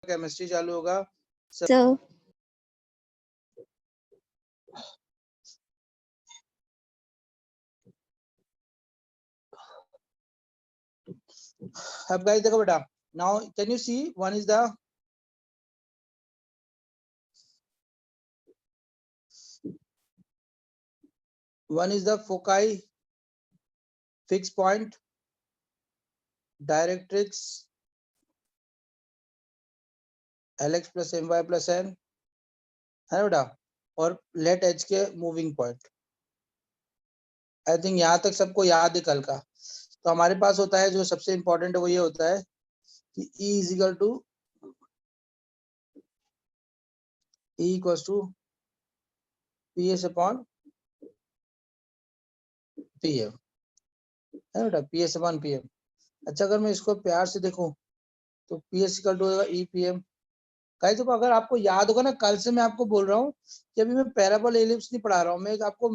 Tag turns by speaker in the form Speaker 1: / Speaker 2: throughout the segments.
Speaker 1: Chemistry चालू होगा
Speaker 2: sir.
Speaker 1: अब गाइस देखो बेटा, now can you see one is the foci, fixed point, directrix, Lx plus my plus n है बेटा, और let H K moving point. I think यहाँ तक सबको याद है कल का। तो हमारे पास होता है जो सबसे इंपॉर्टेंट है वो ये होता है कि E is equal to E equals to P S upon P M है बेटा, P S upon P M. अच्छा अगर मैं इसको प्यार से देखूं तो पी एस इक्वल टू होगा ई पी एम। कहीं तो अगर आपको याद होगा ना, कल से मैं आपको बोल रहा हूँ कि अभी मैं पैराबोल एलिप्स नहीं पढ़ा रहा हूँ, मैं आपको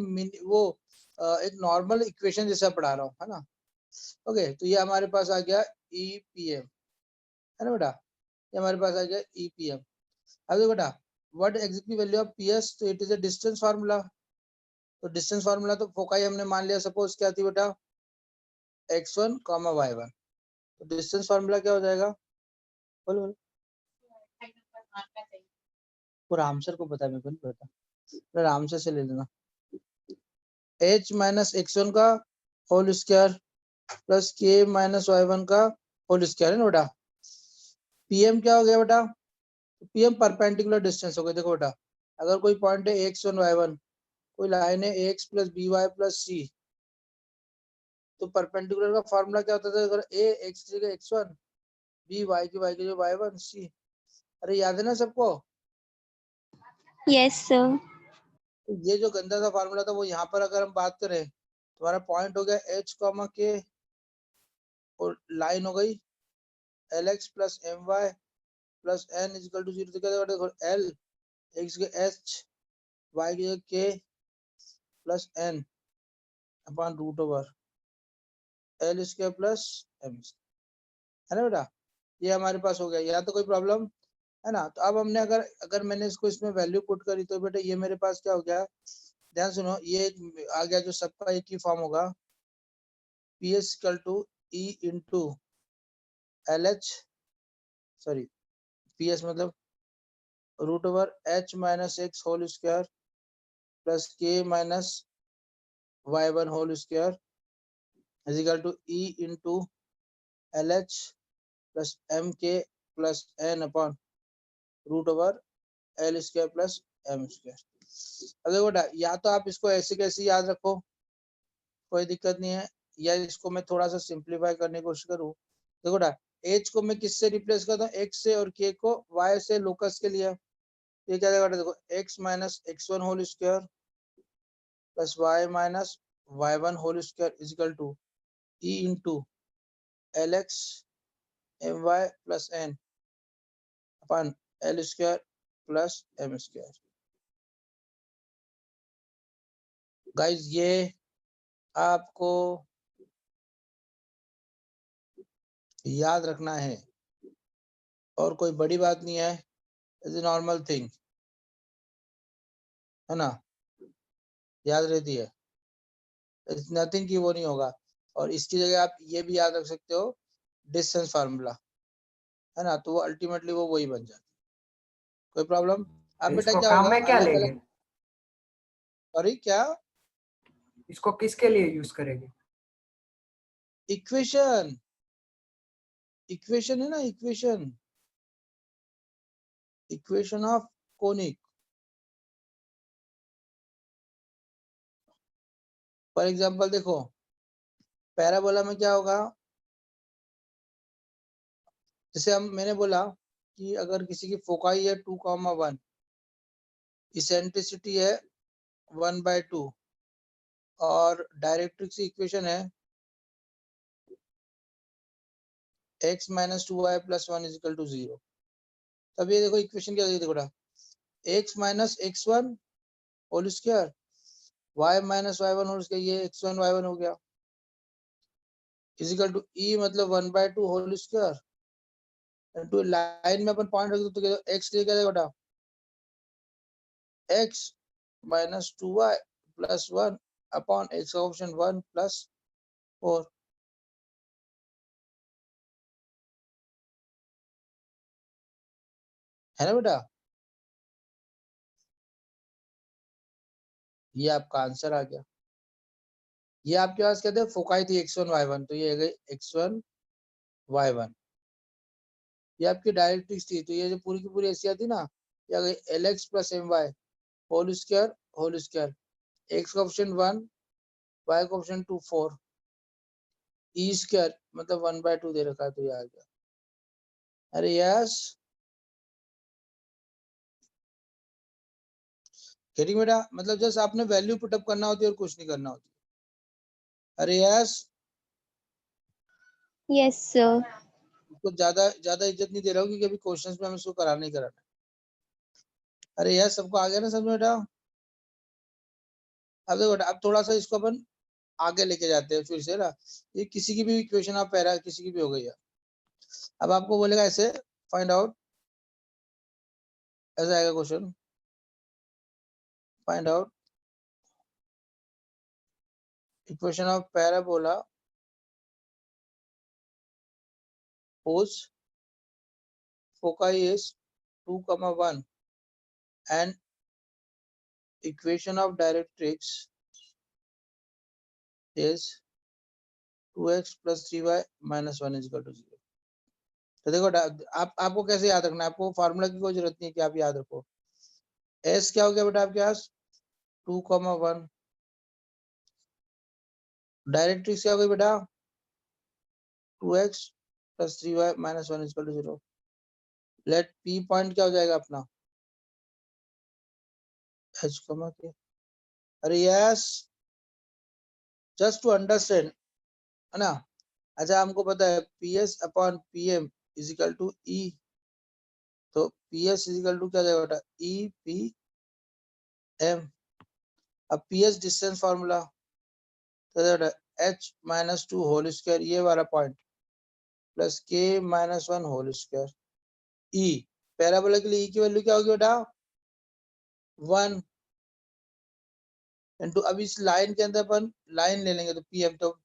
Speaker 1: वो एक नॉर्मल इक्वेशन जैसा पढ़ा रहा हूँ, है ना। ओके, तो ये हमारे पास आ गया ई पी एम, है ना बेटा, ये हमारे पास आ गया ई पी एम। अब देखो बेटा, what exactly value of P S, तो it is a distance formula. तो डिस्टेंस फार्मूला तो फोकाई हमने मान लिया, सपोज क्या थी बेटा, x1 y1। तो डिस्टेंस फार्मूला क्या हो जाएगा, बोलो बोलो। वो रामसर को पता है, मेरे को नहीं पता, रामसर से ले लेना। h माइनस x1 का whole square plus k minus y1 का होल स्क्वायर, है ना बेटा। pm क्या हो गया बेटा, pm परपेंडिकुलर डिस्टेंस हो गया। देखो बेटा, अगर कोई पॉइंट है x1 y1, कोई लाइन है ax plus by plus c, तो परपेंडिकुलर का फार्मूला क्या होता था, अगर a x की जगह x1, b y की जगह y1, c, अरे याद है ना सबको।
Speaker 2: Yes sir.
Speaker 1: तो ये जो गंदा सा फार्मूला था वो यहाँ पर अगर हम बात करें, तुम्हारा पॉइंट हो गया h कॉमा k और लाइन हो गई lx plus my plus n equal to 0। तो क्या देखो, l x के h y के k plus n upon root over l square plus m, है ना बेटा। ये हमारे पास हो गया, या तो कोई प्रॉब्लम है ना। तो अब हमने अगर मैंने इसको इसमें वैल्यू पुट करी, तो बेटा ये मेरे पास क्या हो गया, ध्यान सुनो, ये आ गया जो सबका एक ही फॉर्म होगा, P S equal to E into L H, sorry P S मतलब root over H minus X whole square plus K minus Y one whole square is equal to E into L H plus M K plus N upon root over L square plus M square. अब देखो बेटा, या तो आप इसको ऐसे कैसे याद रखो, कोई दिक्कत नहीं है, या इसको मैं थोड़ा सा सिंप्लीफाई करने की कोशिश करूँ। देखो बेटा, एच को मैं किससे रिप्लेस करता हूँ, एक्स से, और के को वाई से लोकस के लिए। ये क्या देगा, देखो x minus x1 whole square plus y minus y1 whole square is equal to E into l x m y plus n upon l square plus M square. Guys ये आपको याद रखना है, और कोई बड़ी बात नहीं है, इज ए नॉर्मल थिंग, है ना, याद रहती है, इट्स नथिंग की वो नहीं होगा। और इसकी जगह आप ये भी याद रख सकते हो, डिस्टेंस फार्मूला, है ना, तो वो अल्टीमेटली वो वही बन जाती है, कोई प्रॉब्लम। अब बेटा
Speaker 3: इसको
Speaker 1: क्या
Speaker 3: काम
Speaker 1: होगा,
Speaker 3: में क्या
Speaker 1: अलग
Speaker 3: लेंगे,
Speaker 1: अलग, सॉरी क्या,
Speaker 3: इसको किसके लिए यूज करेंगे,
Speaker 1: इक्वेशन, इक्वेशन है ना, equation, equation of conic. For example देखो, पैराबोला में क्या होगा, जैसे हम मैंने बोला कि अगर किसी की फोकाई है 2,1, इसेंट्रिसिटी है 1/2, और डायरेक्ट्रिक्स इक्वेशन है x minus 2y plus 1 is equal to 0। तब ये देखो इक्वेशन क्या देखो बेटा, x minus x1 whole square y minus y1 whole square, ये x1 y1 हो गया, इज इक्वल टू e मतलब 1/2 होल स्क्वायर इनटू लाइन में अपन पॉइंट रख दो तो x के लिए क्या जाएगा बेटा, x minus 2y plus 1 upon x का ऑप्शन 1 प्लस 4। है ना बेटा, ये आपका आंसर आ गया। ये आपके पास कहते हैं फोकाई थी x1 y1, तो ये है गई x1 y1। ये आपकी डायरेक्ट्रिक्स थी, तो ये जो पूरी की पूरी एशिया थी ना, ये आ गई lx plus my whole square, x का ऑप्शन 1, y का ऑप्शन 2 4, e स्क्वायर मतलब 1/2 दे रखा है, तो ये आ गया। अरे यस गेटिंग बेटा, मतलब जस्ट आपने वैल्यू पुटअप करना होती है और कुछ नहीं करना होती। अरे यस,
Speaker 2: यस सर।
Speaker 1: इसको ज्यादा ज्यादा इज्जत नहीं दे रहा हूँ क्योंकि अभी क्वेश्चंस में हमें इसको कराना ही कराना है। अरे यस, सबको आ गया ना समझ में बेटा। अब देखो बेटा, अब थोड़ा सा इसको अपन आगे लेके जाते हैं फिर से ना। ये किसी की भी इक्वेशन आप पैरा किसी की भी हो गई है। अब आपको बोलेगा ऐसे फाइंड आउट, ऐसा आएगा question, find out equation of parabola whose foci is 2, 1 and equation of directrix is 2x plus 3y minus 1 is equal to 0। तो देखो आपको कैसे याद रखना है, आपको फार्मूला की कोई जरूरत नहीं है कि आप याद रखो। s क्या हो गया बेटा आपके पास 2, 1, डायरेक्ट्रिक्स क्या हो गई बेटा 2x plus 3y minus 1 is equal to 0। Let p point क्या हो जाएगा अपना h, k। अरे यस, जस्ट टू अंडरस्टैंड, है ना। अच्छा हमको पता है PS upon PM is equal to E, तो PS इज इक्वल टू क्या जाएगा बेटा EPM। अब PS डिस्टेंस फार्मूला तो बेटा H माइनस 2 होल स्क्वायर, ये वाला point plus K minus 1 whole square. E parabola के लिए E की वैल्यू क्या होगी बेटा 1 इंटू, अब इस लाइन के अंदर अपन लाइन ले लेंगे तो PM, तो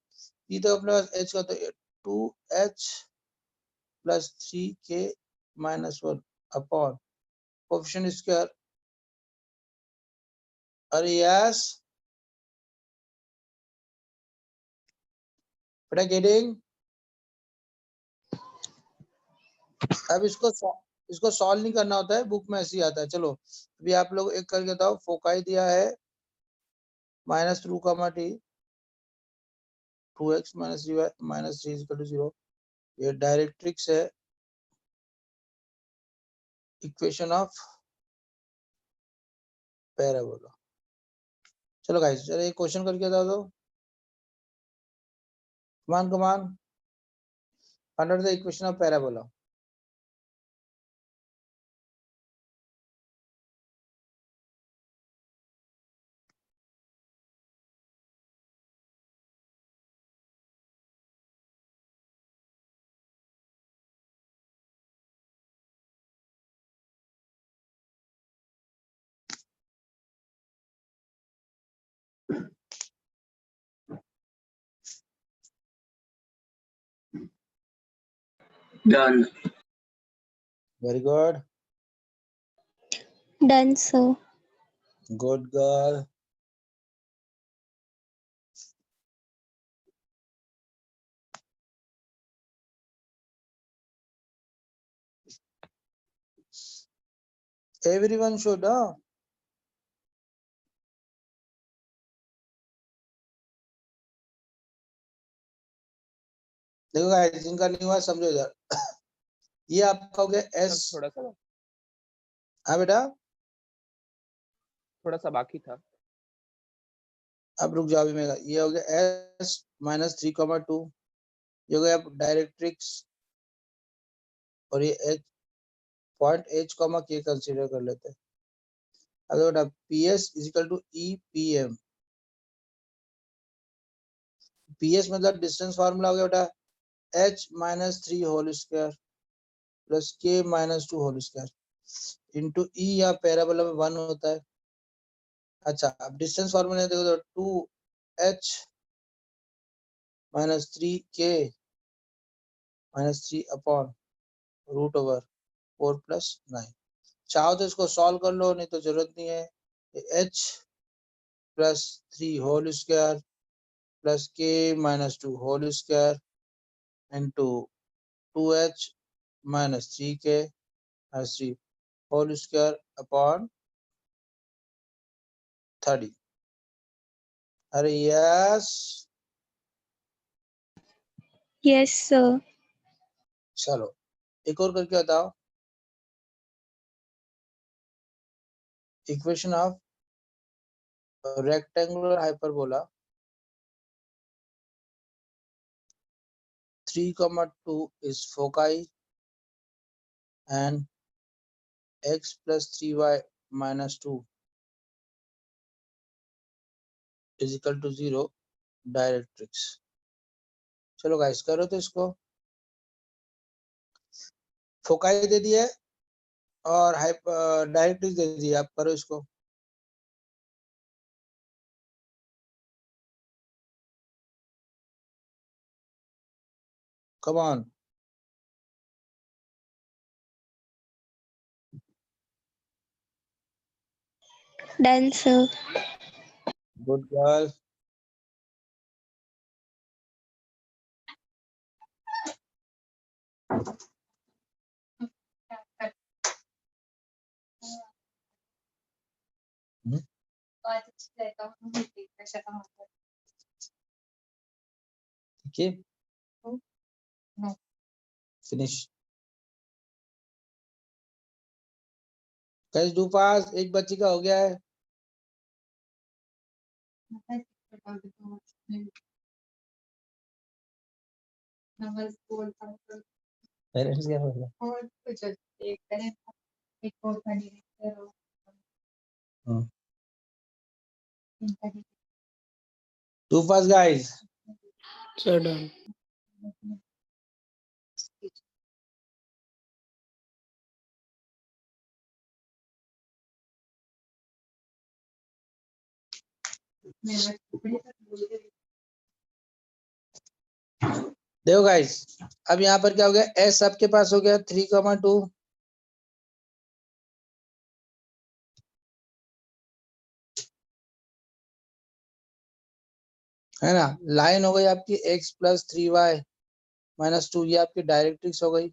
Speaker 1: P तो अपने पास H का, तो 2H plus 3K minus 1 upon coefficient square. अरे यस बेटा गेटिंग। अब इसको सॉल्व नहीं करना होता है, बुक में ऐसे ही आता है। चलो अभी आप लोग एक करके बताओ, फोकाई दिया है minus 2, t 2x minus 3y minus 3 equal to 0। ये डायरेक्ट्रिक्स है, इक्वेशन ऑफ पैराबोला। चलो गाइस, चलो एक क्वेश्चन करके बता दो। Come on find out the equation of parabola.
Speaker 4: Done.
Speaker 1: Very good,
Speaker 2: done sir.
Speaker 1: Good girl. Everyone should देखो गाइस, जिनका नहीं हुआ समझो इधर। ये आपका हो गया S।
Speaker 4: थोड़ा सा
Speaker 1: हाँ बेटा,
Speaker 4: थोड़ा सा बाकी था।
Speaker 1: अब रुक जाओ, अभी मेरा ये हो गया S माइनस 3, 2, ये हो गया डायरेक्ट्रिक्स, और ये H point H, K consider कर लेते हैं। अब बेटा PS is equal to EPM। PS मतलब डिस्टेंस फार्मूला हो गया बेटा H minus 3 whole square plus K minus 2 whole square into e या पैराबोला में 1 होता है। अच्छा अब डिस्टेंस फॉर्मूला देखो तो 2h minus 3k minus 3 upon root over 4 plus 9। चाहो तो इसको सॉल्व कर लो, नहीं तो जरूरत नहीं है। h plus 3 whole square plus k minus 2 whole square into 2h minus 3k minus 3 whole square upon 30। अरे यस
Speaker 2: Yes, sir.
Speaker 1: चलो एक और करके बताओ। Equation of rectangular hyperbola 3,2 is foci and x plus 3y minus 2 is equal to 0 directrix. चलो guys करो तो इसको। फोकाई दे दिया है और डायरेक्ट्रिक्स दे दिया, आप करो इसको। Come on.
Speaker 2: Done, sir.
Speaker 1: Good girl. ठीक है फिनिश। गाइस डू पास, एक बच्ची का हो गया है। पेरेंट्स क्या बोल रहे हैं? Do pass guys.
Speaker 5: So done.
Speaker 1: देखो गाइस अब यहाँ पर क्या हो गया, एस आपके पास हो गया 3,2 है ना। लाइन हो गई आपकी x प्लस 3y माइनस 2, ये आपकी डायरेक्ट्रिक्स हो गई।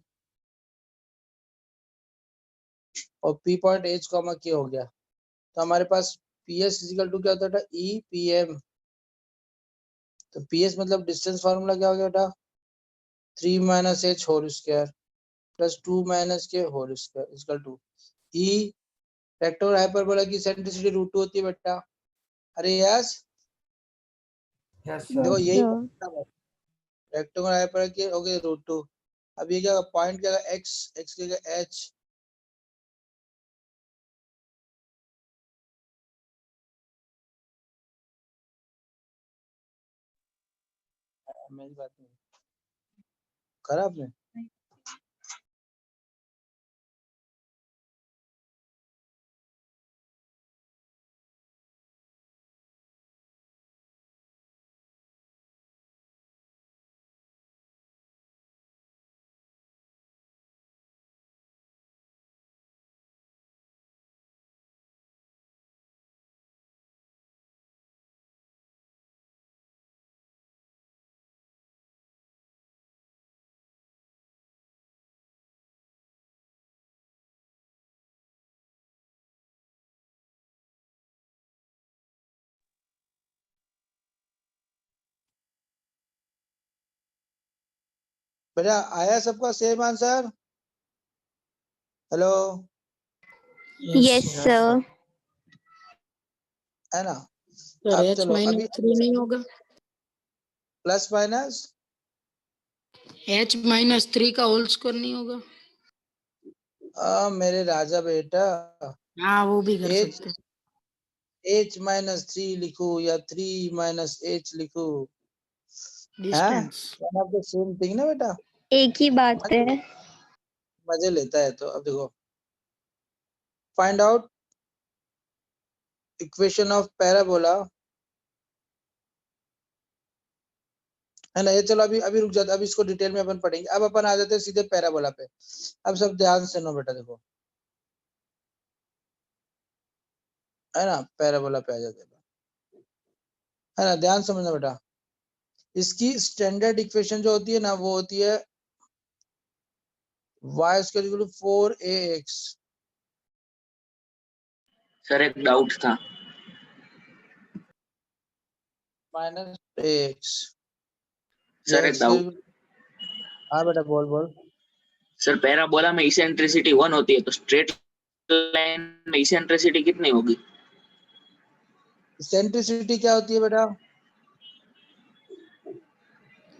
Speaker 1: और p point h comma k हो गया। तो हमारे पास ps इजिकल टू क्या होता था, e pm। तो ps मतलब डिस्टेंस फार्मूला क्या हो गया बेटा, 3 minus h whole square plus 2 minus k whole square is equal to e rectangular hyperbola की सेंट्रिसिटी √2 होती है बेटा। अरे यस
Speaker 3: Yes,
Speaker 1: देखो
Speaker 3: sir.
Speaker 1: यही
Speaker 2: sir.
Speaker 1: रेक्टेंगुलर हाइपरबोला की हो गई √2। अब ये क्या पॉइंट क्या x x की जगह h। मेरी बात नहीं करा आपने। बेटा आया सबका same answer. Hello
Speaker 2: Yes, sir.
Speaker 1: है ना।
Speaker 5: सर
Speaker 1: अब
Speaker 5: h
Speaker 1: चलो
Speaker 5: माइनस
Speaker 1: अभी
Speaker 5: 3 नहीं होगा,
Speaker 1: प्लस माइनस
Speaker 5: h माइनस 3 का होल स्क्वायर नहीं होगा।
Speaker 1: मेरे राजा बेटा
Speaker 5: हाँ वो भी कर
Speaker 1: h
Speaker 5: सकते हैं।
Speaker 1: h माइनस 3 लिखूं या 3 माइनस h लिखूं, हैं
Speaker 5: distance
Speaker 1: one of the same thing ना बेटा।
Speaker 2: एक ही बात है।
Speaker 1: मजे लेता है। तो अब देखो, find out equation of parabola, है ना। ये चलो अभी रुक जाते, अभी इसको डिटेल में अपन पढ़ेंगे। अब अपन आ जाते हैं सीधे पैराबोला पे। अब सब ध्यान से सुनो बेटा, देखो, है ना, पैराबोला पे आ जाते हैं, है ना। ध्यान समझना बेटा, इसकी स्टैंडर्ड इक्वेशन जो होती है ना, वो होती है y square equal to 4ax।
Speaker 4: Sir एक डाउट था।
Speaker 1: Minus ax।
Speaker 4: सर एक डाउट।
Speaker 1: हाँ बेटा, बोल बोल।
Speaker 4: सर पैराबोला में इसेंट्रिसिटी 1 होती है, तो स्ट्रेट लाइन में इसेंट्रिसिटी कितनी होगी?
Speaker 1: इसेंट्रिसिटी क्या होती है बेटा?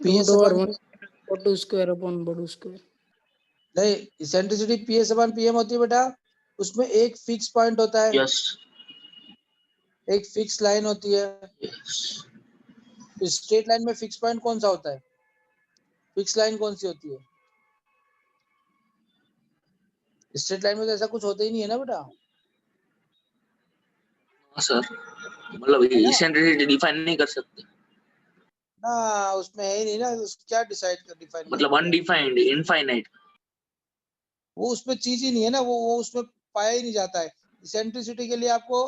Speaker 5: रूट
Speaker 1: PS
Speaker 5: ओवर
Speaker 1: अपन
Speaker 5: 1 बटू स्क्वायर अपॉन बड़ू स्क्वायर।
Speaker 1: नहीं, इसेंट्रिसिटी PS अपन PM होती है बेटा। उसमें एक फिक्स पॉइंट होता है,
Speaker 4: यस
Speaker 1: एक फिक्स लाइन होती है।
Speaker 4: यस।
Speaker 1: स्ट्रेट लाइन में फिक्स पॉइंट कौन सा होता है? फिक्स लाइन कौन सी होती है? स्ट्रेट लाइन में तो ऐसा कुछ होता ही नहीं है ना बेटा।
Speaker 4: सर मतलब इसेंट्रिसिटी डिफाइन नहीं कर सकते?
Speaker 1: ना, उसमें है ही नहीं ना, क्या डिसाइड कर डिफाइन
Speaker 4: मतलब अनडिफाइंड, इनफाइनाइट।
Speaker 1: वो उसमें चीज ही नहीं है ना, वो उसमें पाया ही नहीं जाता है। इसेंट्रिसिटी के लिए आपको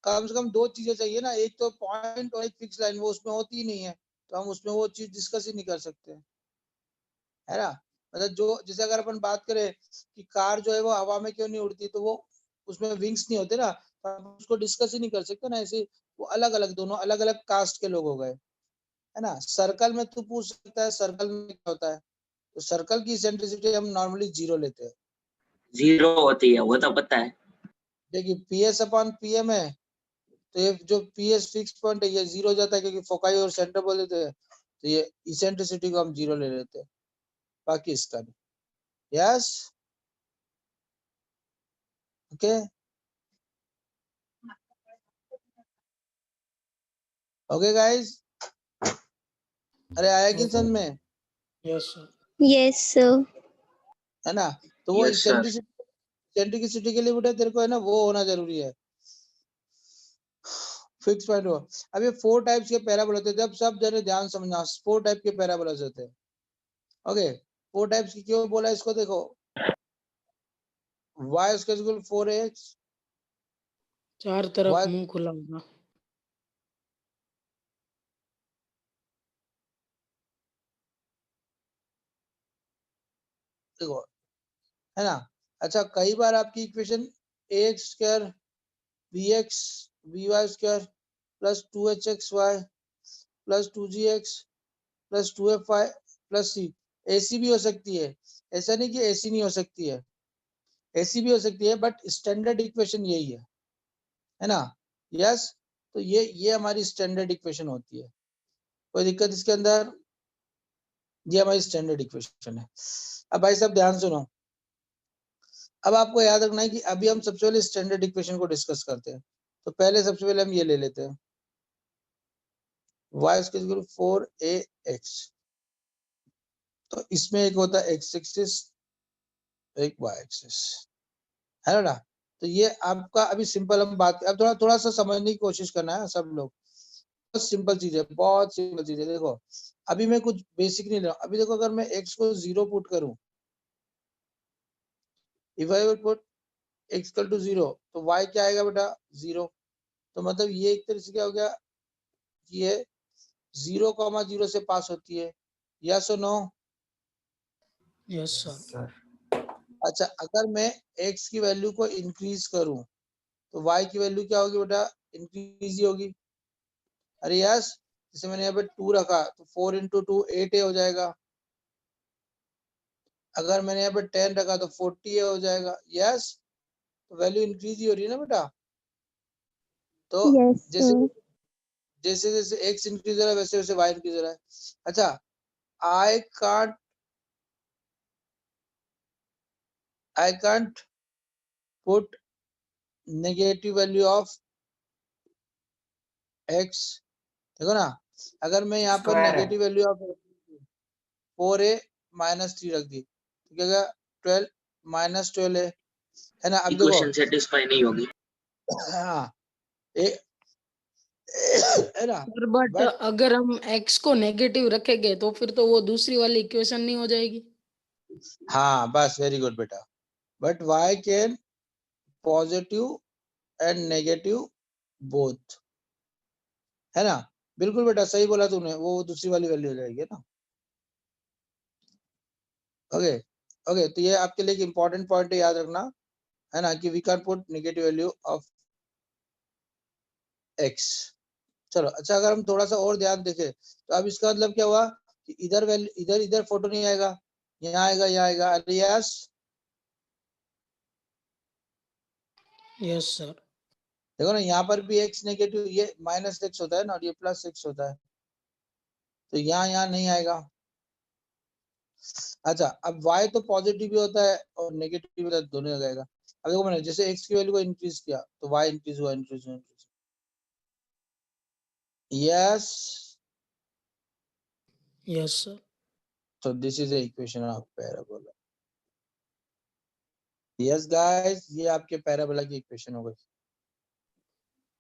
Speaker 1: कम से कम दो चीजें चाहिए ना, एक तो पॉइंट और एक फिक्स लाइन। वो उसमें होती ही नहीं है, तो हम उसमें वो चीज डिस्कस ही नहीं कर सकते, है ना। मतलब जो, जैसे अगर अपन बात करें कि कार जो है वो हवा में क्यों नहीं उड़ती, तो वो उसमें विंग्स नहीं होते ना, तो हम उसको डिस्कस ही नहीं कर सकते ना। ऐसे वो अलग अलग, दोनों अलग अलग कास्ट के लोग हो गए, है ना। सर्कल में तू पूछ सकता है सर्कल में क्या होता है, तो सर्कल की इसेंट्रिसिटी हम नॉर्मली 0 लेते हैं।
Speaker 4: 0 होती है, वो तो पता है।
Speaker 1: देखिए PS अपॉन PM है, तो ये जो PS फिक्स पॉइंट है ये 0 हो जाता है, क्योंकि फोकाई और सेंटर बोल देते हैं, तो ये इसेंट्रिसिटी को हम 0 ले लेते हैं, बाकी इसका नहीं। Yes, okay, okay guys. अरे आया कि समझ में,
Speaker 5: यस सर।
Speaker 2: Yes, sir.
Speaker 1: है ना। तो वो
Speaker 4: यस सर।
Speaker 1: इसेंट्रिसिटी के लिए बेटा तेरे को, है ना, वो होना जरूरी है, फिक्स पॉइंट हो। अब ये 4 टाइप्स के पैराबोला होते हैं, जब सब जने ध्यान समझना, 4 टाइप के पैराबोलास होते हैं। ओके, 4 टाइप्स की क्यों बोला इसको, देखो, y स्क्वायर इक्वल 4ax,
Speaker 5: चार तरफ
Speaker 1: y
Speaker 5: मुंह खुला होगा।
Speaker 1: देखो, है ना। अच्छा, कई बार आपकी equation ax square bx by square plus 2hxy plus 2gx plus 2fy plus c ऐसी भी हो सकती है। ऐसा नहीं कि ऐसी नहीं हो सकती है, ऐसी भी हो सकती है, बट स्टैंडर्ड इक्वेशन यही है ना। यस, तो ये हमारी स्टैंडर्ड इक्वेशन होती है, कोई दिक्कत इसके अंदर? ये हमारी स्टैंडर्ड इक्वेशन है। अब भाई साहब ध्यान सुनो, अब आपको याद रखना है कि अभी हम सबसे पहले स्टैंडर्ड इक्वेशन को डिस्कस करते हैं। तो पहले सबसे पहले हम ये ले लेते हैं, y इक्वल टू 4ax। तो इसमें एक होता है x एक्सिस, एक y एक्सिस, है ना। तो ये आपका अभी सिंपल हम बात, अब थोड़ा थोड़ा सा समझने की कोशिश करना है सब लोग। बहुत सिंपल चीज है, बहुत सिंपल चीज है। देखो, अभी मैं कुछ बेसिक नहीं ले रहा हूं। अभी देखो, अगर मैं x को 0 पुट करूं, if I would put x equal to 0, तो y क्या आएगा बेटा? 0। तो मतलब ये एक तरह से क्या हो गया, ये 0,0 से पास होती है, यस और no?
Speaker 5: Yes
Speaker 3: yes
Speaker 5: sir.
Speaker 3: Sir.
Speaker 1: अच्छा, अगर मैं x की वैल्यू को इंक्रीज करूं, तो y की वैल्यू क्या होगी बेटा? इंक्रीज ही होगी। अरे यस, जैसे मैंने यहाँ पे 2 रखा, तो 4 इंटू 2 8 हो जाएगा। अगर मैंने यहाँ पे 10 रखा तो 40 हो जाएगा। यस, तो वैल्यू इंक्रीज ही हो रही है ना बेटा। तो
Speaker 2: Yes,
Speaker 1: जैसे
Speaker 2: sir.
Speaker 1: जैसे जैसे x इंक्रीज हो रहा है, वैसे वैसे y इंक्रीज हो रहा है। अच्छा, I can't put negative value of x। देखो ना, अगर मैं यहाँ पर
Speaker 3: स्क्वायर है।
Speaker 1: Negative value of 4a minus 3 रख दी, तो क्या होगा? 12 माइनस 12 है ना। अब देखो
Speaker 4: इक्वेशन सेटिस्फाई नहीं होगी।
Speaker 1: हाँ है ना,
Speaker 5: बट
Speaker 1: बट
Speaker 5: अगर हम x को नेगेटिव रखेंगे तो फिर तो वो दूसरी वाली इक्वेशन नहीं हो जाएगी।
Speaker 1: हाँ बस वेरी गुड बेटा, but y can positive and negative both, है ना। बिल्कुल बेटा सही बोला तूने, वो दूसरी वाली वैल्यू हो जाएगी ना। ओके ओके, तो ये आपके लिए एक इंपॉर्टेंट पॉइंट है, याद रखना, है ना, कि we can put negative value of x। चलो अच्छा, अगर हम थोड़ा सा और ध्यान देखें तो अब इसका मतलब क्या हुआ कि इधर वैल्यू इधर इधर फोटो नहीं आएगा, यहाँ आएगा, यहाँ आएगा। अरे यस,
Speaker 5: यस सर।
Speaker 1: देखो ना, यहाँ पर भी x नेगेटिव, ये माइनस x होता है ना, और ये प्लस x होता है, तो यहाँ नहीं आएगा। अच्छा, अब y तो पॉजिटिव भी होता है और नेगेटिव भी होता है, दोनों जगह आएगा। अब देखो मैंने जैसे x की वैल्यू को इंक्रीज किया तो y इंक्रीज हुआ, इंक्रीज हुआ, increase. Yes,
Speaker 5: yes sir.
Speaker 1: so this is the equation of parabola. yes guys, ये आपके पैराबोला की इक्वेशन हो गई।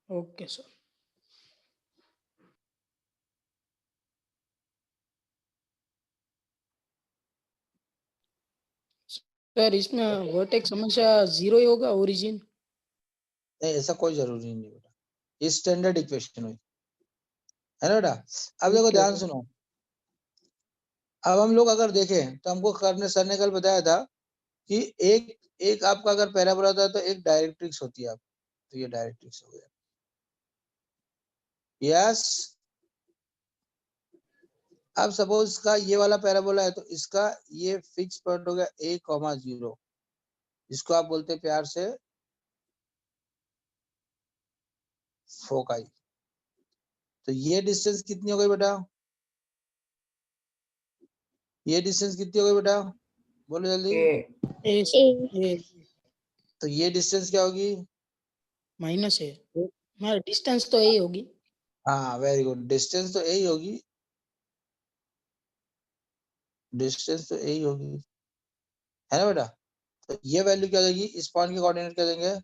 Speaker 5: Okay sir. सर इसमें वर्टेक्स हमेशा 0 ही होगा, ओरिजिन?
Speaker 1: नहीं, ऐसा कोई जरूरी नहीं बेटा, ये स्टैंडर्ड इक्वेशन हुई, है ना बेटा। अब देखो
Speaker 5: ओके
Speaker 1: ध्यान
Speaker 5: सर।
Speaker 1: सुनो, अब हम लोग अगर देखें तो हमको करने सर ने कल बताया था कि एक एक आपका अगर पैराबोला होता है तो एक डायरेक्ट्रिक्स होती है, आप तो ये डायरेक्ट्रिक्स हो गया। यस, अब सपोज इसका ये वाला पैराबोला है तो इसका ये फिक्स पॉइंट हो गया a,0, जिसको आप बोलते हैं प्यार से फोकाई। तो ये डिस्टेंस कितनी हो गई बेटा, ये डिस्टेंस कितनी हो गई बेटा, बोलो जल्दी।
Speaker 3: ए
Speaker 5: ए
Speaker 2: A.
Speaker 5: ए
Speaker 1: तो ये डिस्टेंस क्या होगी,
Speaker 5: माइनस है, हमारा डिस्टेंस तो यही होगी।
Speaker 1: हाँ वेरी गुड, डिस्टेंस तो यही होगी, डिस्टेंस तो यही होगी, है ना बेटा। तो ये वैल्यू क्या देगी, इस पॉइंट के कोऑर्डिनेट क्या देंगे,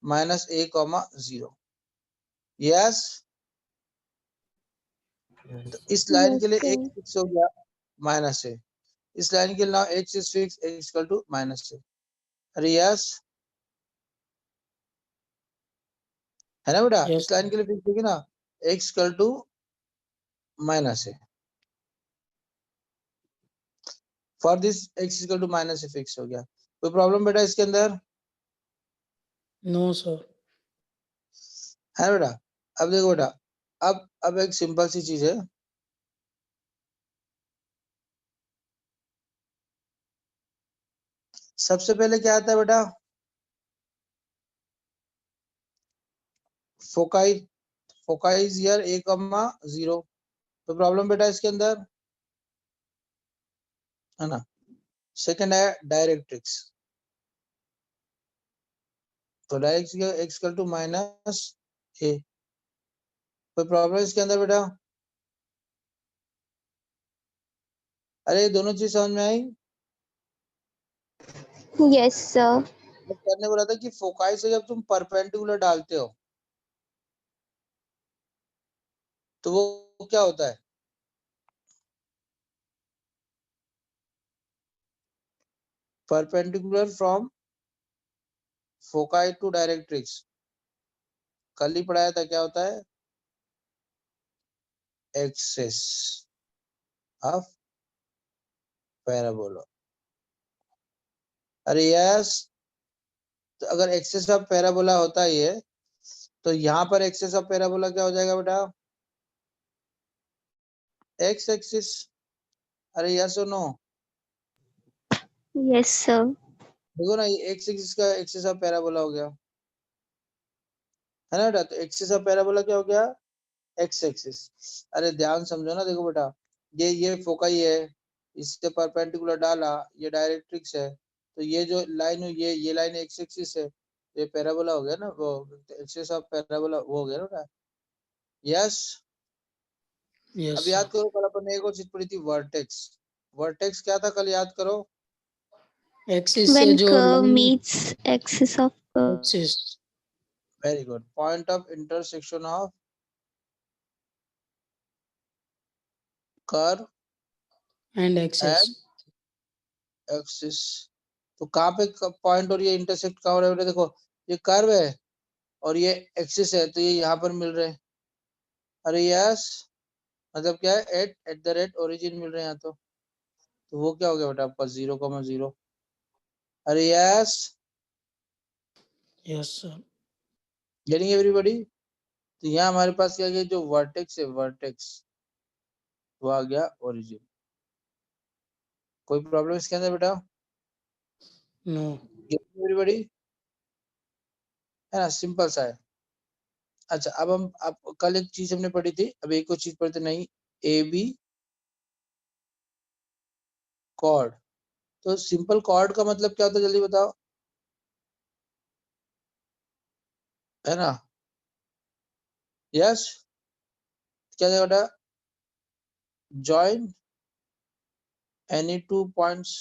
Speaker 1: -a,0। यस, तो इस लाइन
Speaker 2: Yes,
Speaker 1: के लिए
Speaker 2: sir.
Speaker 1: x फिक्स हो गया -a, इस लाइन के लिए now x is fix, x equal to -a। अरे यस, है ना बेटा,
Speaker 5: यस
Speaker 1: इस लाइन के लिए फिक्स होगी ना, x equal to -a। For this x equal to -a fix हो गया। कोई प्रॉब्लम बेटा इसके अंदर,
Speaker 5: नो सर।
Speaker 1: है ना बेटा। अब देखो बेटा, अब एक सिंपल सी चीज है, सबसे पहले क्या आता है बेटा, foci, foci is here a,0। तो प्रॉब्लम बेटा इसके अंदर, है ना। सेकंड है डायरेक्ट्रिक्स, तो directrix x equal to -a। कोई प्रॉब्लम इसके अंदर बेटा, अरे दोनों चीज समझ में आई।
Speaker 2: Yes, sir.
Speaker 1: मैं करने बोला था कि फोकाई से जब तुम परपेंडिकुलर डालते हो तो वो क्या होता है, perpendicular from foci to directrix, कल ही पढ़ाया था, क्या होता है, एक्सेस ऑफ पैराबोला। अरे यस, तो अगर एक्सेस ऑफ पैराबोला होता है ये, तो यहाँ पर एक्सेस ऑफ पैराबोला क्या हो जाएगा बेटा, एक्स एक्सिस। अरे यस और नो,
Speaker 2: Yes, sir.
Speaker 1: देखो ना, ये एक्स एक्सिस का एक्सेस ऑफ पैराबोला हो गया, है ना बेटा। तो एक्सेस ऑफ पैराबोला क्या हो गया, एक्स एक्सिस। अरे ध्यान समझो ना, देखो बेटा, ये फोकाई है, इससे परपेंडिकुलर डाला, ये डायरेक्ट्रिक्स है, तो ये जो लाइन हुई ये लाइन एक्स एक्सिस है, ये पैराबोला हो गया ना, वो एक्सेस ऑफ पैराबोला वो हो गया ना बेटा। यस,
Speaker 5: यस
Speaker 1: अब
Speaker 5: सर।
Speaker 1: याद करो, कल अपन ने एक और चीज पढ़ी थी, वर्टेक्स। वर्टेक्स क्या था कल, याद करो,
Speaker 5: एक्सिस से
Speaker 2: When
Speaker 5: जो
Speaker 2: curve meets axis of curve.
Speaker 5: Axis
Speaker 1: very good. Point of intersection of curve
Speaker 5: and axis.
Speaker 1: And axis. तो कहाँ पे पॉइंट और ये इंटरसेक्ट कहाँ हो रहा है? देखो ये कर्व है और ये एक्सिस है, तो ये यहाँ पर मिल रहे हैं. अरे यस, मतलब क्या है, एट द रेट ओरिजिन मिल रहे हैं यहाँ. तो वो क्या हो गया बेटा आपका 0,0. अरे yes,
Speaker 5: yes sir.
Speaker 1: Getting everybody. तो यहाँ हमारे पास क्या गया, जो वर्टेक्स है वर्टेक्स वो आ गया ओरिजिन. कोई प्रॉब्लम इसके अंदर बेटा?
Speaker 5: नो.
Speaker 1: गेटिंग एवरीबॉडी, है ना, सिंपल सा है. अच्छा अब हम, आप कल एक चीज हमने पढ़ी थी, अब एक और चीज पढ़ते नहीं. A B chord. तो सिंपल कॉर्ड का मतलब क्या होता है, जल्दी बताओ, है ना? यस, क्या है बेटा? Join any two points.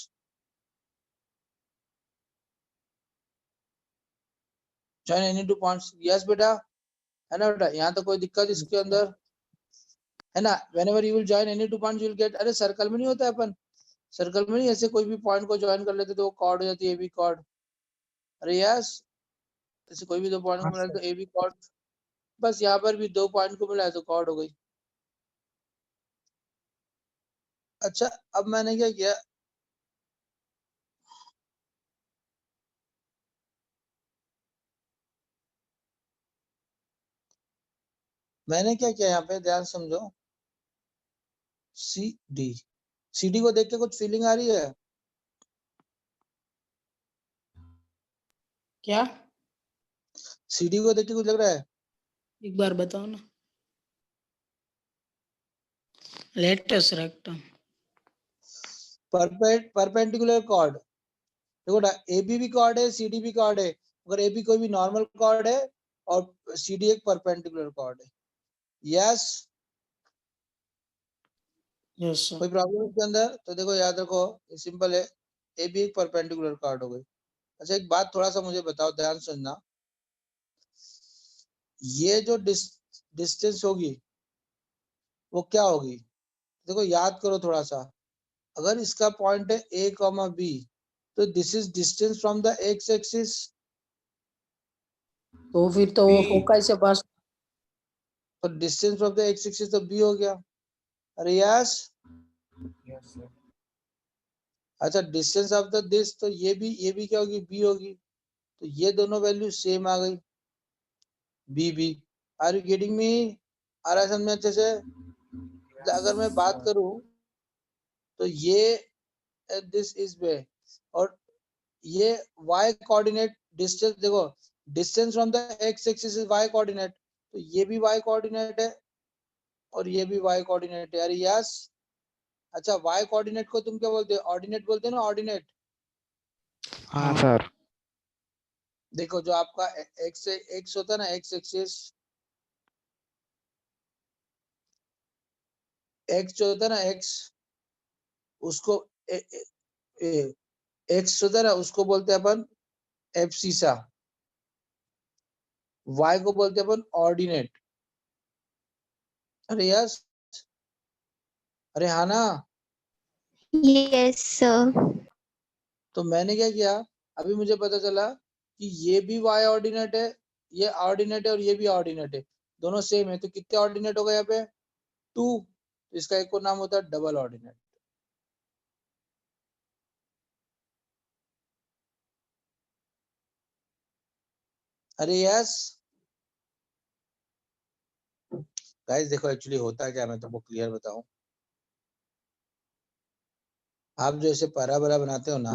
Speaker 1: Join any two points. Yes बेटा, है ना बेटा? यहाँ तो कोई दिक्कत इसके अंदर, है ना? whenever you will join any two points you will get. अरे सर्कल में नहीं होता है, अपन सर्कल में नहीं ऐसे कोई भी पॉइंट को ज्वाइन कर लेते तो वो कॉर्ड हो जाती है, ए बी कॉर्ड. अरे यस, ऐसे कोई भी दो पॉइंट को मिला तो ए बी कॉर्ड. बस यहाँ पर भी दो पॉइंट को मिला है तो कॉर्ड हो गई. अच्छा अब मैंने क्या किया, मैंने क्या किया यहाँ पे, ध्यान समझो. सी डी, सी डी को देख के कुछ फीलिंग आ रही है?
Speaker 5: क्या?
Speaker 1: सी डी को देख के कुछ लग रहा है?
Speaker 5: एक बार बताओ ना. Latus rectum.
Speaker 1: Perpendicular chord. देखो ना, ए बी भी कॉर्ड है, सी डी भी कॉर्ड है. अगर ए बी कोई भी नॉर्मल कॉर्ड है और सी डी एक परपेंडिकुलर कॉर्ड है. Yes,
Speaker 5: yes sir.
Speaker 1: कोई प्रॉब्लम इसके अंदर? तो देखो याद रखो, ये सिंपल है. ए बी एक परपेंडिकुलर कॉर्ड हो गई. अच्छा एक बात थोड़ा सा मुझे बताओ, ध्यान सुनना. ये जो डिस्टेंस होगी वो क्या होगी? देखो याद करो थोड़ा सा. अगर इसका पॉइंट है ए कॉमा बी, तो this is distance from the x axis.
Speaker 5: तो फिर तो वो फोकस से पास.
Speaker 1: तो distance from the x axis तो बी हो गया. अरे यस.
Speaker 3: Yes, sir.
Speaker 1: अच्छा डिस्टेंस ऑफ द दिस, तो ये भी क्या होगी, बी होगी. तो ये दोनों वैल्यू सेम आ गई, B B. Are you getting me? आ रहा है समझ में अच्छे से? अगर मैं बात
Speaker 3: sir.
Speaker 1: करूं तो ये दिस इज वे, और ये y कोऑर्डिनेट डिस्टेंस. देखो distance from the x axis is y coordinate, तो ये भी y कोऑर्डिनेट है और ये भी y कोऑर्डिनेट है. अरे यस. अच्छा y कोऑर्डिनेट को तुम क्या बोलते हो, ऑर्डिनेट बोलते हो ना, ऑर्डिनेट.
Speaker 3: हाँ सर.
Speaker 1: देखो जो आपका x होता है ना, x एक्सिस, x जो होता है ना, x, उसको x होता है ना, उसको बोलते हैं अपन एब्सिसा. y को बोलते हैं अपन ऑर्डिनेट. अरे यस, अरे हाँ ना.
Speaker 2: Yes, sir.
Speaker 1: तो मैंने क्या किया, अभी मुझे पता चला कि ये भी y ऑर्डिनेट है, ये ऑर्डिनेट है और ये भी ऑर्डिनेट है, दोनों सेम है. तो कितने ऑर्डिनेट हो गए यहाँ पे? 2. तो इसका एक और नाम होता है डबल ऑर्डिनेट. अरे यस गाइस, देखो एक्चुअली होता है क्या, मैं तुमको क्लियर बताऊं. आप जो ऐसे पैराबोला बनाते हो ना,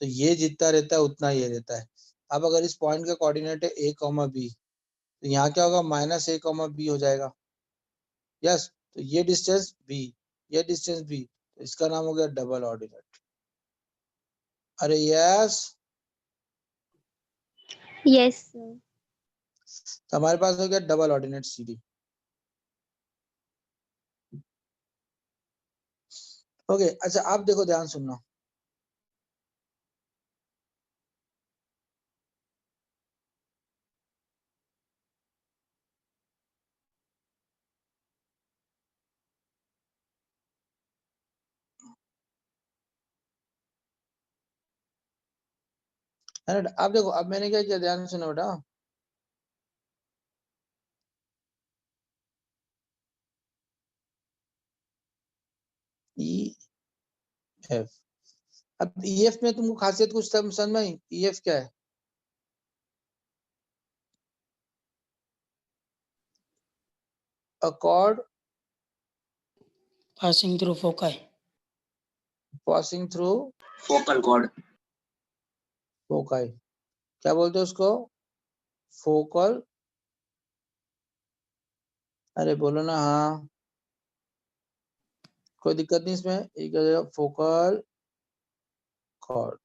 Speaker 1: तो ये जितना रहता है उतना ये रहता है. अब अगर इस पॉइंट का कोऑर्डिनेट है a कॉमा बी, तो यहाँ क्या होगा, माइनस a कॉमा बी हो जाएगा. यस, तो ये डिस्टेंस b, ये डिस्टेंस b, तो इसका नाम हो गया डबल ऑर्डिनेट. अरे यस.
Speaker 2: Yes, sir.
Speaker 1: तो हमारे पास हो गया double ordinate C D. Okay. अच्छा आप देखो, ध्यान सुनना. है ना। अब देखो, अब मैंने क्या किया, ध्यान सुनो बेटा। ई एफ, अब ई एफ में तुमको खासियत कुछ समझ में आई? ई एफ क्या है? अ cord
Speaker 5: passing through foci.
Speaker 1: Passing through
Speaker 4: focal cord.
Speaker 1: Foci. क्या बोलते हैं उसको? फोकल। अरे बोलो ना हाँ, कोई दिक्कत नहीं इसमें, एक हो जाएगा फोकल कॉर्ड।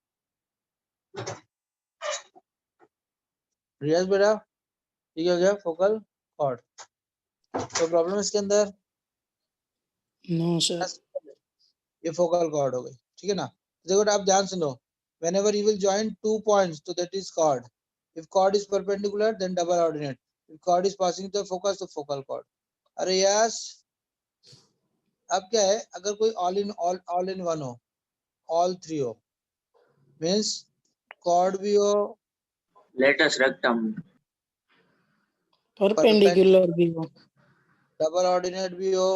Speaker 1: रियाज बेटा, ठीक हो गया फोकल कॉर्ड, तो प्रॉब्लम इसके अंदर?
Speaker 5: No, sir.
Speaker 1: ये फोकल कॉर्ड हो गई, ठीक है ना। देखो बेटा, आप ध्यान सुनो, whenever you will join 2 points, so that is chord. If chord is perpendicular, then double ordinate. If chord is passing the focus, तो focal chord. अरे यस, अब क्या है, अगर कोई all in one हो, all three हो, means chord भी हो,
Speaker 4: लेटस रेक्टम।
Speaker 5: Perpendicular भी हो,
Speaker 1: डबल ऑर्डिनेट भी हो,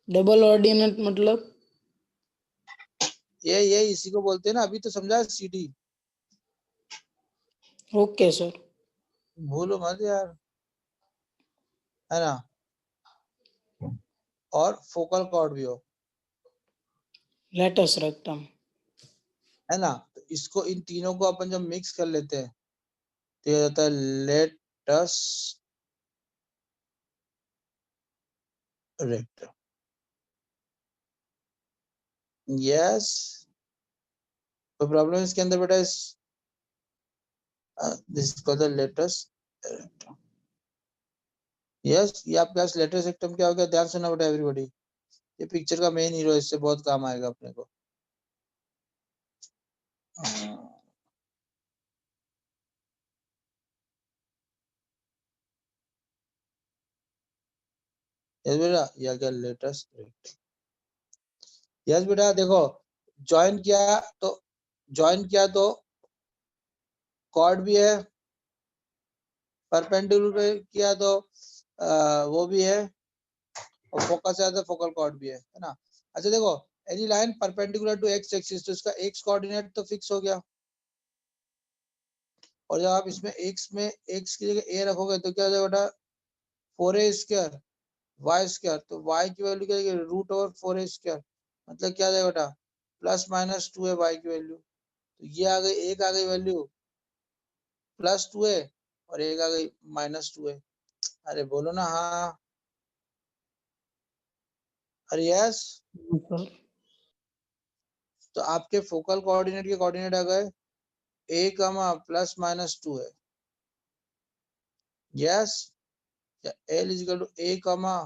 Speaker 5: double ordinate मतलब
Speaker 1: ये इसी को बोलते हैं ना, अभी तो समझा सीडी,
Speaker 5: okay sir.
Speaker 1: भूलो मत यार, है ना। और फोकल कॉर्ड भी हो,
Speaker 5: Latus rectum.
Speaker 1: है ना। तो इसको, इन तीनों को अपन जब मिक्स कर लेते हैं तो ये होता है लेटस रेक्टम। यस, कोई प्रॉब्लम इसके अंदर बेटा? इस this is called the latus rectum. Yes, ये आपके पास लेटस रेक्टम क्या हो गया, ध्यान सुनना बेटा एवरीबॉडी, ये पिक्चर का मेन हीरो, इससे बहुत काम आएगा अपने को। यस बेटा, ये क्या लेटस रेक्टम। यस बेटा, देखो ज्वाइन किया तो कॉर्ड भी है, परपेंडिकुलर किया तो वो भी है, और फोकस है तो फोकल कॉर्ड भी है ना। अच्छा देखो, any line perpendicular to x axis, तो इसका एक्स कोऑर्डिनेट तो फिक्स हो गया, और जब आप इसमें एक्स की जगह ए रखोगे तो क्या हो जाएगा बेटा, 4a स्क्वायर वाई स्क्वायर, तो वाई की वैल्यू क्या है, रूट ओवर 4a स्क्वायर, मतलब क्या आ जाएगा बेटा, प्लस माइनस 2a वाई की वैल्यू, तो ये आ गई, एक आ गई वैल्यू प्लस 2a, और एक आ गई माइनस 2a। अरे बोलो ना हाँ, अरे यस।
Speaker 5: Sir.
Speaker 1: तो आपके फोकल कोऑर्डिनेट के कोऑर्डिनेट आ गए a comma plus minus 2a। Yes, l is equal to a comma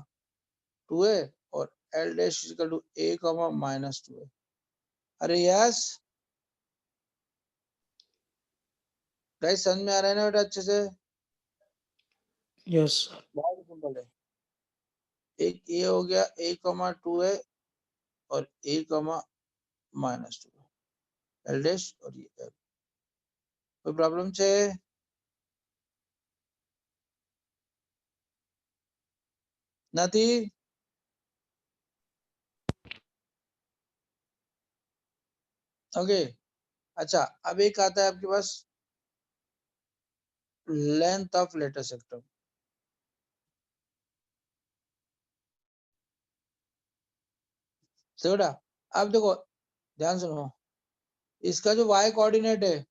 Speaker 1: 2a, और l dash is equal to a comma minus 2a। अरे यस गाइस, समझ में आ रहा है ना बेटा अच्छे से?
Speaker 5: Yes sir.
Speaker 1: बहुत सिंपल है, एक a हो गया a कमा 2a, और a comma minus 2a, l dash और ये l। कोई प्रॉब्लम છે? નથી? ओके, अच्छा अब एक आता है आपके पास लेंथ ऑफ लेटर सेक्टम। बेटा अब देखो, ध्यान सुनो, इसका जो y कोऑर्डिनेट है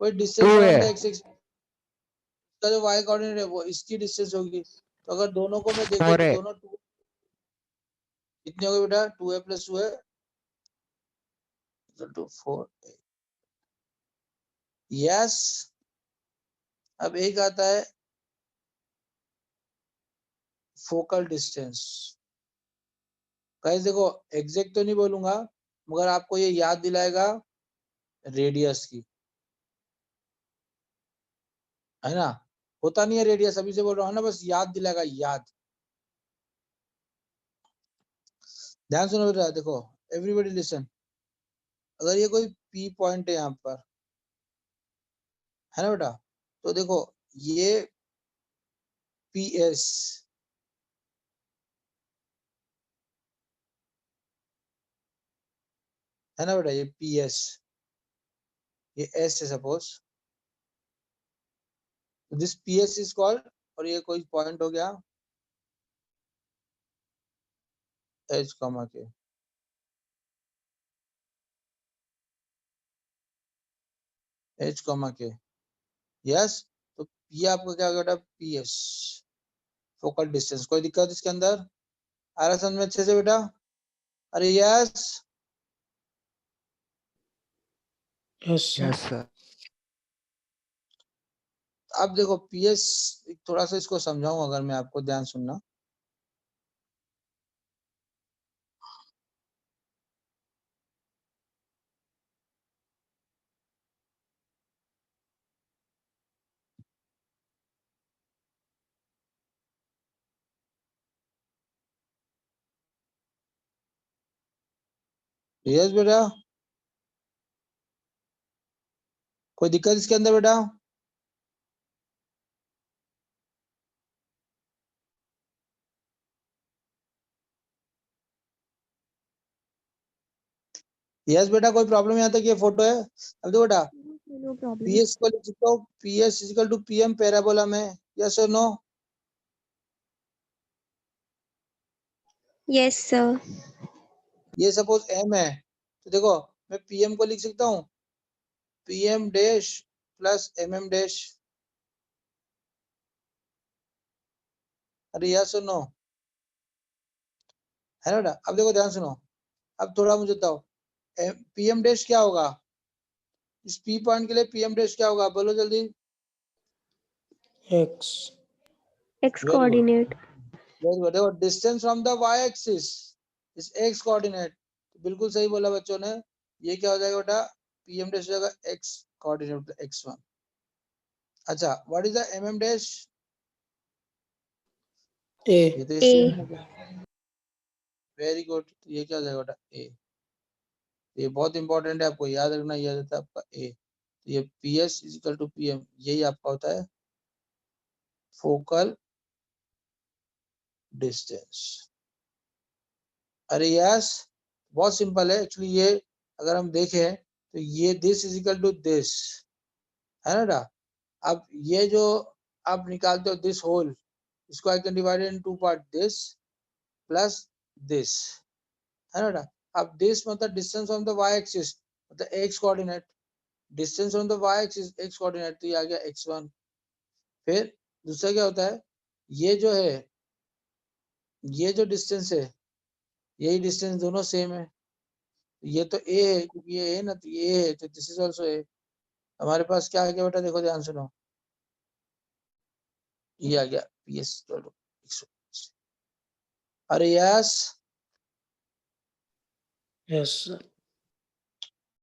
Speaker 1: कोई distance around the x axis, इसका जो y कोऑर्डिनेट है वो इसकी डिस्टेंस होगी, तो अगर दोनों को मैं देखूं तो दोनों कितने हो गए बेटा, 2a plus 2a to 4a। Yes, अब एक आता है फोकल डिस्टेंस। गाइस देखो, एग्जैक्ट तो नहीं बोलूंगा, मगर आपको ये याद दिलाएगा रेडियस की, है ना। होता नहीं है रेडियस, अभी से बोल रहा हूँ ना, बस याद दिलाएगा, याद। ध्यान सुनो बेटा, देखो एवरीबॉडी लिसन, अगर ये कोई P पॉइंट है यहाँ पर, है ना बेटा। तो देखो ये PS, है ना बेटा, ये PS, ये S है suppose, this PS is called, और ये कोई पॉइंट हो गया H, K, H, K, yes. तो ये आपका क्या होगा बेटा, PS, फोकल डिस्टेंस। कोई दिक्कत इसके अंदर आ रहा समझ में अच्छे से बेटा? अरे yes,
Speaker 5: yes sir.
Speaker 3: Yes, sir.
Speaker 1: अब देखो PS, थोड़ा सा इसको समझाऊं अगर मैं आपको, ध्यान सुनना। यस बेटा, कोई दिक्कत इसके अंदर बेटा? यस बेटा, कोई प्रॉब्लम यहाँ तक? ये फोटो है। अब देखो बेटा,
Speaker 2: No problem.
Speaker 1: PS को लिख सकता हूँ, PS is equal to PM parabola में, यस और नो?
Speaker 2: Yes, sir.
Speaker 1: ये सपोज M है, तो देखो मैं PM को लिख सकता हूँ PM dash plus MM dash, अरे यस और नो, है ना बेटा? अब देखो ध्यान सुनो, अब थोड़ा मुझे बताओ, PM डैश क्या होगा इस P पॉइंट के लिए? PM डैश क्या होगा, बोलो जल्दी।
Speaker 5: X.
Speaker 2: X
Speaker 1: very good,
Speaker 2: coordinate.
Speaker 1: Very good. देखो distance from the Y axis is X coordinate, बिल्कुल सही बोला बच्चों ने। ये क्या हो जाएगा बेटा, PM डैश हो जाएगा X कोऑर्डिनेट, X1। अच्छा, what is the MM dash?
Speaker 5: A.
Speaker 1: ये तो
Speaker 2: A.
Speaker 1: इससे वेरी गुड, तो ये क्या हो जाएगा बेटा, A। ये बहुत इंपॉर्टेंट है, आपको याद रखना, याद रहता है आपका A। तो ये PS इजिकल टू PM, यही आपका होता है फोकल डिस्टेंस। अरे यस, बहुत सिंपल है एक्चुअली। ये अगर हम देखें तो ये दिस इजिकल टू दिस, है ना बेटा। अब ये जो आप निकालते हो दिस होल, इसको I can divide in two part, this plus this, है ना बेटा। अब दिस मतलब distance from the y axis, मतलब x coordinate, distance from the y axis x coordinate, तो ये आ गया x1। फिर दूसरा क्या होता है, ये जो है, ये जो डिस्टेंस है, यही डिस्टेंस दोनों सेम है, ये तो a है क्योंकि ये है ना, तो ये है, तो दिस इज आल्सो a। हमारे पास क्या आ गया बेटा, देखो ध्यान सुनो, ये आ गया PS इक्वल टू 120। अरे यस,
Speaker 5: यस सर।